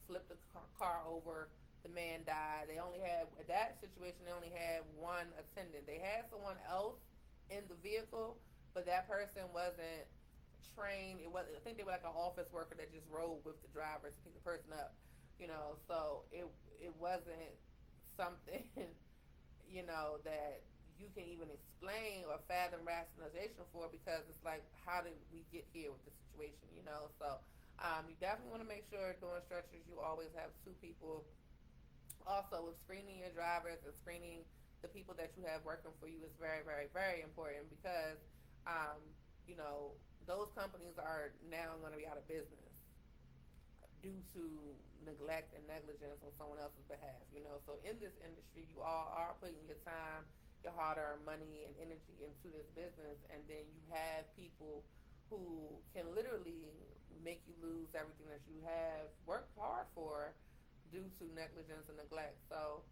flipped the car over. The man died. They only had, at that situation, they only had one attendant. They had someone else in the vehicle, but that person wasn't trained. It was, I think they were like an office worker that just rode with the driver to pick the person up. So it wasn't something that you can even explain or fathom rationalization for, because it's like, how did we get here with the situation? So you definitely want to make sure during stretchers you always have two people. Also, with screening your drivers and screening the people that you have working for you is very, very, very important, because um, you know those companies are now going to be out of business due to neglect and negligence on someone else's behalf. So in this industry, you all are putting your time, your hard-earned money and energy into this business, and then you have people who can literally make you lose everything that you have worked hard for due to negligence and neglect. So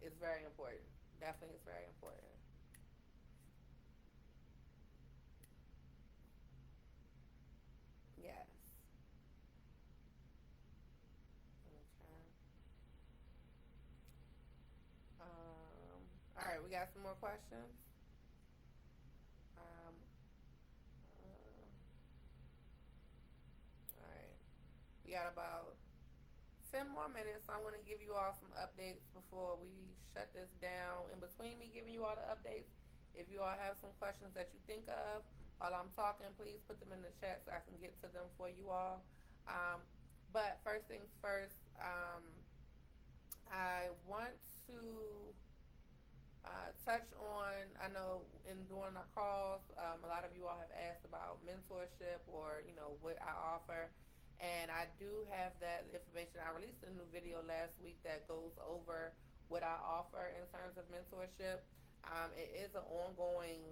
it's very important. Definitely, it's very important. Yes. Okay. All right, we got some more questions. Um, all right, we got about 10 more minutes. So I want to give you all some updates before we shut this down. In between me giving you all the updates, if you all have some questions that you think of while I'm talking, please put them in the chat so I can get to them for you all. Um, but first things first, I want to touch on, I know in doing our calls, a lot of you all have asked about mentorship or, what I offer. And I do have that information. I released a new video last week that goes over what I offer in terms of mentorship. It is an ongoing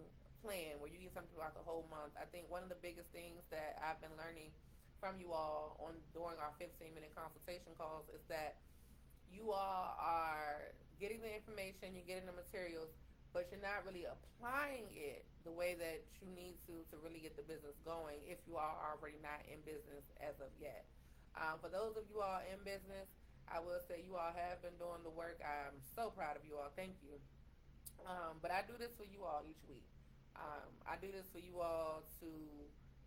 plan where you get something throughout the whole month. I think one of the biggest things that I've been learning from you all during our 15-minute consultation calls is that you all are getting the information, you're getting the materials, but you're not really applying it the way that you need to really get the business going if you are already not in business as of yet. For those of you all in business, I will say you all have been doing the work. I'm so proud of you all. Thank you. But I do this for you all each week. I do this for you all to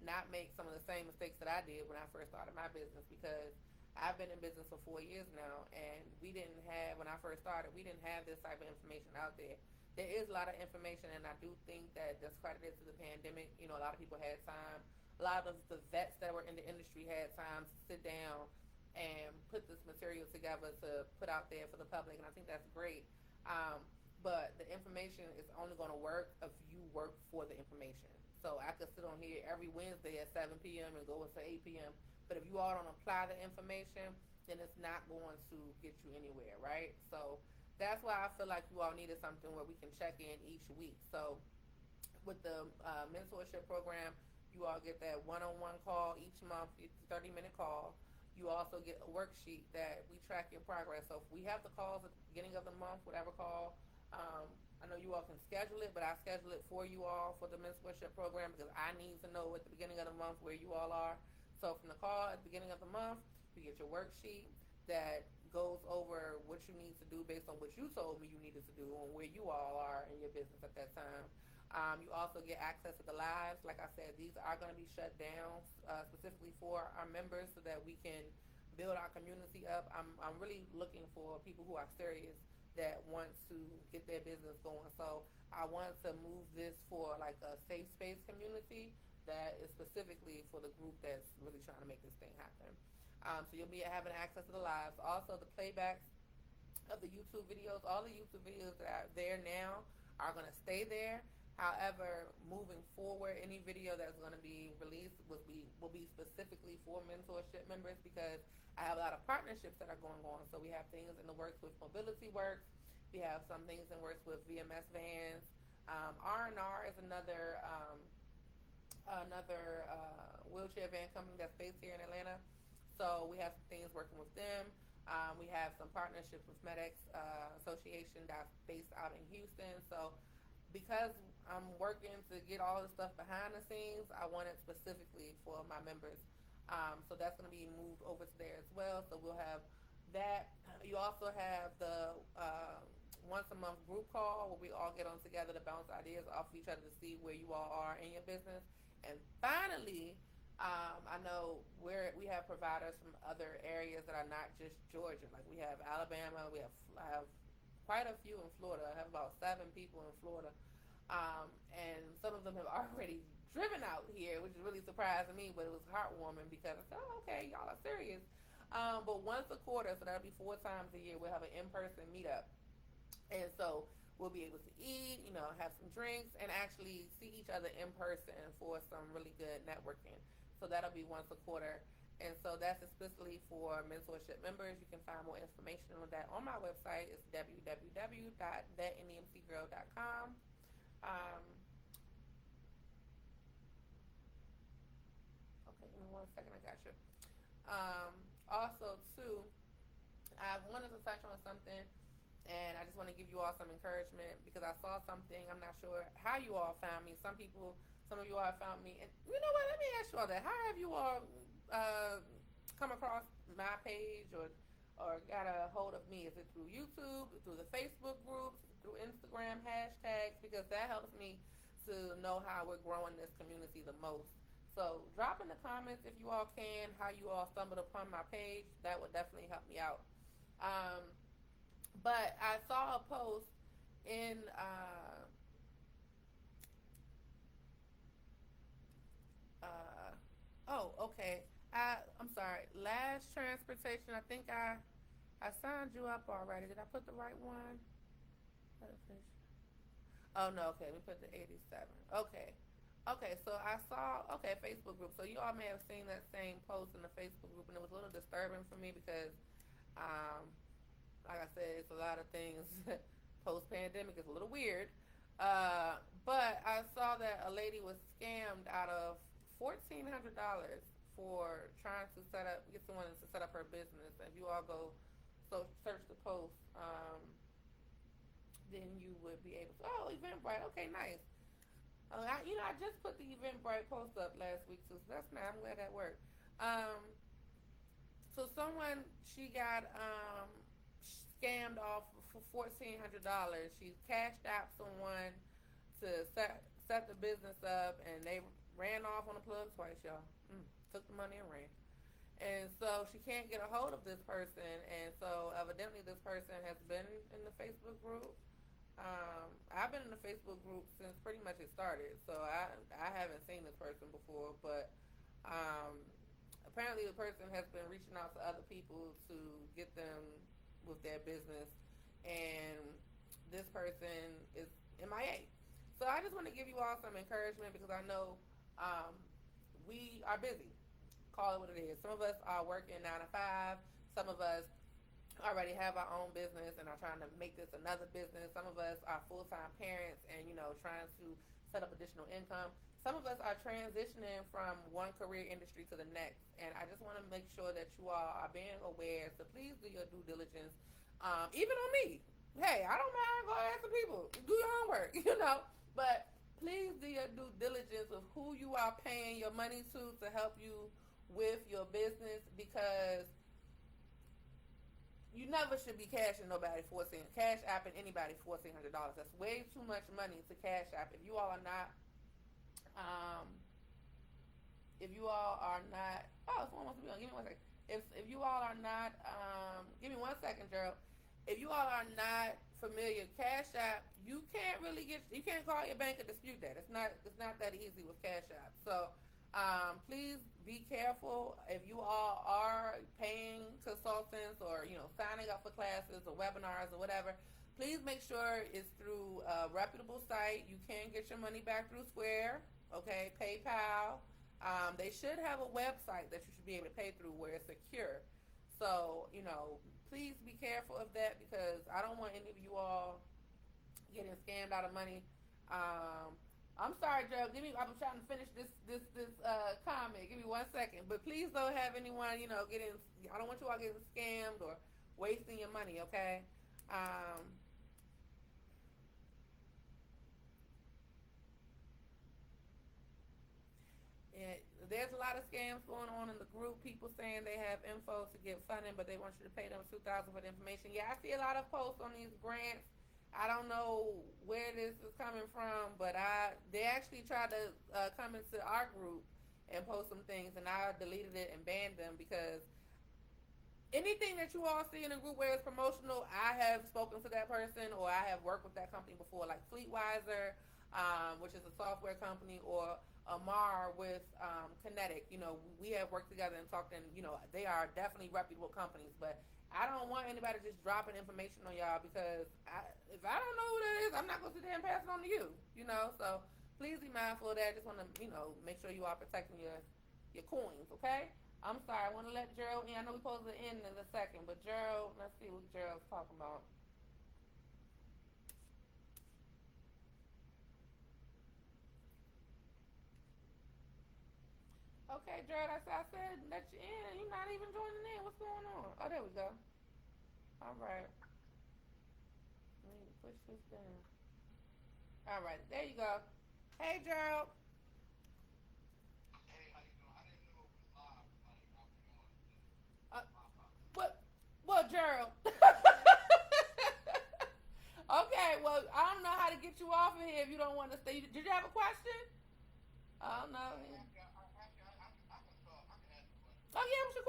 not make some of the same mistakes that I did when I first started my business, because I've been in business for 4 years now, and when I first started, we didn't have this type of information out there. There is a lot of information, and I do think that that's credited to the pandemic. A lot of people had time. A lot of the vets that were in the industry had time to sit down and put this material together to put out there for the public, and I think that's great. But the information is only going to work if you work for the information. So I could sit on here every Wednesday at 7 p.m. and go until 8 p.m., but if you all don't apply the information, then it's not going to get you anywhere, right? So that's why I feel like you all needed something where we can check in each week. So with the mentorship program, you all get that one-on-one call each month. It's a 30-minute call. You also get a worksheet that we track your progress. So if we have the calls at the beginning of the month, whatever call, I know you all can schedule it, but I schedule it for you all for the mentorship program because I need to know at the beginning of the month where you all are. So from the call at the beginning of the month, you get your worksheet that goes over what you need to do based on what you told me you needed to do and where you all are in your business at that time. You also get access to the lives. Like I said, these are going to be shut down specifically for our members so that we can build our community up. I'm really looking for people who are serious that want to get their business going. So I want to move this for like a safe space community that is specifically for the group that's really trying to make this thing happen. So you'll be having access to the lives. Also, the playbacks of the YouTube videos. All the YouTube videos that are there now are going to stay there. However, moving forward, any video that's going to be released will be specifically for mentorship members, because I have a lot of partnerships that are going on. So we have things in the works with Mobility Works. We have some things in works with VMS Vans. R&R is another wheelchair van company that's based here in Atlanta. So we have some things working with them. We have some partnerships with MedX Association that's based out in Houston. So because I'm working to get all the stuff behind the scenes, I want it specifically for my members. So that's going to be moved over to there as well. So we'll have that. You also have the once a month group call where we all get on together to bounce ideas off of each other to see where you all are in your business. And finally, I know we have providers from other areas that are not just Georgia. Like we have Alabama, I have quite a few in Florida. I have about 7 people in Florida. And some of them have already driven out here, which is really surprising me, but it was heartwarming because I said, oh, okay, y'all are serious. But once a quarter, so that'll be 4 times a year, we'll have an in-person meetup. And so we'll be able to eat, have some drinks, and actually see each other in person for some really good networking. So that'll be once a quarter. And so that's explicitly for mentorship members. You can find more information on that on my website. It's www.thatnemtgirl.com. Okay, give me 1 second. I got you. Also, too, I wanted to touch on something, and I just want to give you all some encouragement because I saw something. I'm not sure how you all found me. Some of you all found me. And you know what? Let me ask you all that. How have you all come across my page or got a hold of me? Is it through YouTube, through the Facebook groups, through Instagram hashtags? Because that helps me to know how we're growing this community the most. So drop in the comments if you all can how you all stumbled upon my page. That would definitely help me out. Um, but I saw a post in oh, okay. I'm sorry. Last transportation. I think I signed you up already. Did I put the right one? Oh no. Okay, we put the 87. Okay. Okay, so I saw Facebook group. So you all may have seen that same post in the Facebook group, and it was a little disturbing for me because, um, like I said, it's a lot of things. Post pandemic is a little weird, but I saw that a lady was scammed out of $1,400 for trying to get someone to set up her business. If you all go search the post, then you would be able to. Oh, Eventbrite. Okay, nice. I just put the Eventbrite post up last week too, so that's nice. I'm glad that worked. Um, so someone she got scammed off for $1,400. She cashed out someone to set the business up, and they ran off on the plug twice, y'all. Took the money and ran. And so she can't get a hold of this person, and so evidently this person has been in the Facebook group. I've been in the Facebook group since pretty much it started, so I haven't seen this person before, but apparently the person has been reaching out to other people to get them with their business, and this person is MIA. So I just want to give you all some encouragement because I know we are busy. Call it what it is. Some of us are working 9 to 5. Some of us already have our own business and are trying to make this another business. Some of us are full-time parents and, trying to set up additional income. Some of us are transitioning from one career industry to the next. And I just want to make sure that you all are being aware. So please do your due diligence. Even on me. Hey, I don't mind going asking people. Do your homework, But please do your due diligence of who you are paying your money to help you with your business, because you never should be cashing nobody cash apping anybody $1,400. That's way too much money to cash app. If you all are not, oh, someone wants to be on. Give me 1 second. If you all are not, give me 1 second, Gerald. If you all are not familiar, Cash App, you can't call your bank and dispute that. It's not that easy with Cash App. So please be careful. If you all are paying consultants or signing up for classes or webinars or whatever, please make sure it's through a reputable site. You can get your money back through Square, okay, PayPal. They should have a website that you should be able to pay through where it's secure. So please be careful of that, because I don't want any of you all getting scammed out of money. I'm sorry, Joe. I'm trying to finish this comment. Give me 1 second. But please don't have anyone, getting. I don't want you all getting scammed or wasting your money. Okay. And there's a lot of scams going on in the group. People saying they have info to get funding, but they want you to pay them $2,000 for the information. Yeah, I see a lot of posts on these grants. I don't know where this is coming from, but they actually tried to come into our group and post some things, and I deleted it and banned them, because anything that you all see in a group where it's promotional, I have spoken to that person, or I have worked with that company before, like Fleetwiser, which is a software company, or Amar with Kinetic. We have worked together and talked, and they are definitely reputable companies. But I don't want anybody just dropping information on y'all, because if I don't know who that is, I'm not going to sit there and pass it on to you. So please be mindful of that. Just want to make sure you are protecting your coins. Okay. I'm sorry. I want to let Gerald in. I know we're supposed to end in a second, but Gerald, let's see what Gerald's talking about. Okay, Gerald, I said let you in, and you're not even joining in. What's going on? Oh, there we go. All right. Let me push this down. All right, there you go. Hey, Gerald. Uh, what? What, Gerald? Okay, well, I don't know how to get you off of here if you don't want to stay. Did you have a question? Oh, no.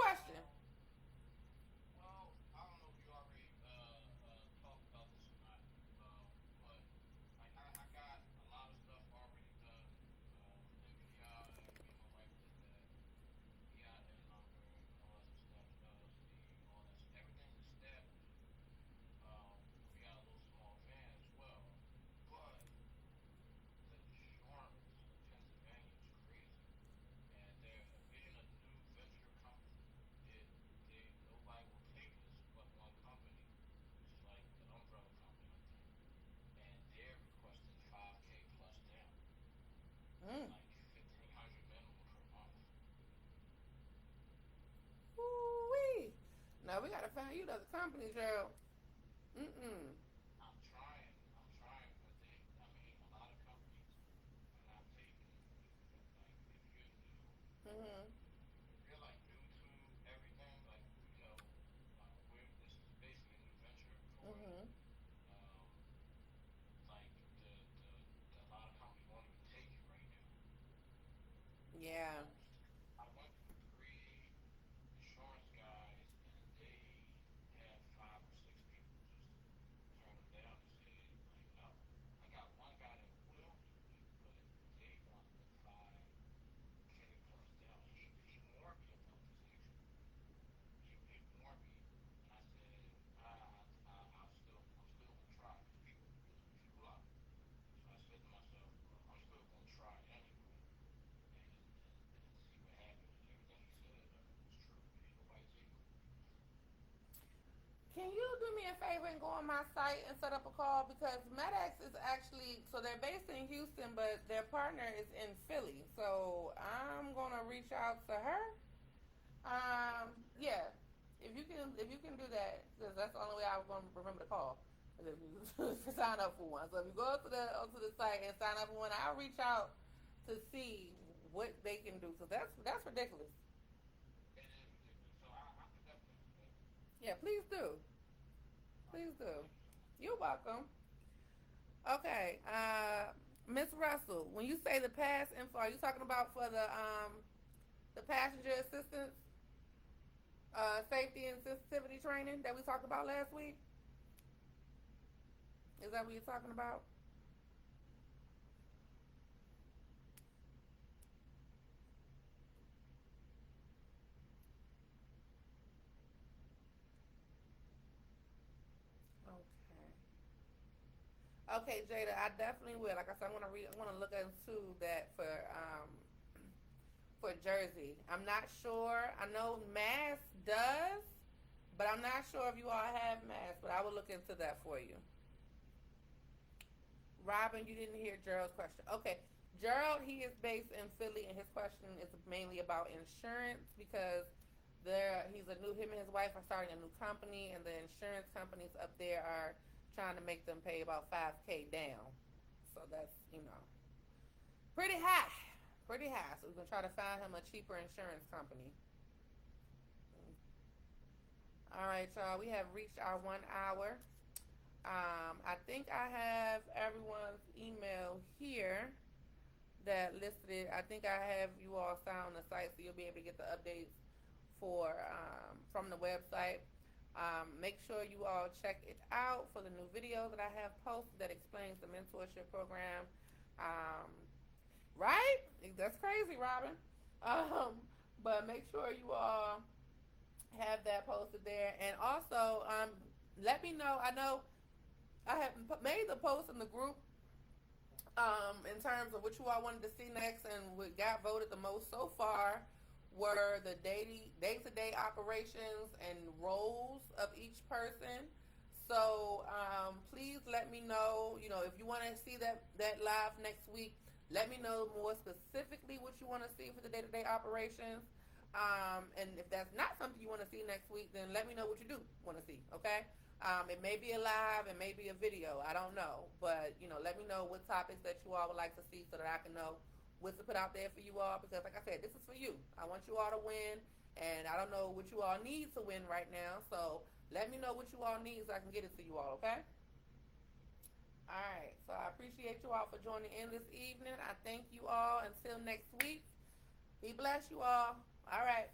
question? Well, I don't know if you already talked about this or not, but like I got a lot of stuff already done. MPI, me and my wife did that. EIN number and all that stuff, LLC, all that. Everything is established. We got a little small van as well, but the insurance in Pennsylvania is crazy, and they're being a new venture company. It they nobody will take us but one company, which is like the umbrella company, I think, and they're requesting 5K plus down and Mm. like 1,500 minimum per month. Woo-wee. No, we gotta find you another company, Gerald. Mm-mm. I'm trying, but I mean, a lot of companies are not taking it. Like, Mm-hmm. if you're like new to everything, like this is basically a new venture for us. Mm-hmm. Um, like a lot of companies won't even take it right now. Yeah. I went through three insurance guys, and they had five or six people just turn them down and say like no. I got one guy that will do it, but they want the 5K plus down. He warned me about this actually. He warned me, and I said I'm still gonna try because people lie. So I said to myself, well, I'm still gonna try it anyway, and see what happens. And everything he said was true. Ain't nobody taking it. Can you do me a favor and go on my site and set up a call? Because MedX is actually, so they're based in Houston, but their partner is in Philly. So I'm gonna reach out to her. Yeah. If you can do that, because that's the only way I was gonna remember to call. Is if you sign up for one. So if you go to the onto the site and sign up for one, I'll reach out to see what they can do. So that's ridiculous. It is ridiculous. So I could definitely do that. Yeah, please do. All Please right. do. Thank you so much. You're welcome. Okay, Miss Russell, when you say the pass info, are you talking about for the passenger assistance, safety and sensitivity training that we talked about last week? Is that what you're talking about? Okay. Okay, Jada, I definitely will. Like I said, I want to look into that for Jersey. I'm not sure. I know Mass does, but I'm not sure if you all have Mass. But I will look into that for you. Robin, you didn't hear Gerald's question. Okay, Gerald, he is based in Philly, and his question is mainly about insurance because he's a new him and his wife are starting a new company, and the insurance companies up there are trying to make them pay about 5K down. So that's pretty high, pretty high. So we're gonna try to find him a cheaper insurance company. All right, y'all. We have reached our 1 hour. I think I have everyone's email here that listed it. I think I have you all sign on the site, so you'll be able to get the updates for from the website. Make sure you all check it out for the new video that I have posted that explains the mentorship program. Um, right? That's crazy, Robin. Um, but make sure you all have that posted there, and also let me know. I know I have made the post in the group in terms of what you all wanted to see next, and what got voted the most so far were the day-to-day operations and roles of each person. So please let me know. If you want to see that live next week, let me know more specifically what you want to see for the day-to-day operations. And if that's not something you want to see next week, then let me know what you do want to see. Okay. It may be a live, it may be a video. I don't know, but let me know what topics that you all would like to see so that I can know what to put out there for you all. Because, like I said, this is for you. I want you all to win, and I don't know what you all need to win right now. So let me know what you all need so I can get it to you all. Okay. All right. So I appreciate you all for joining in this evening. I thank you all. Until next week. Be blessed, you all. All right.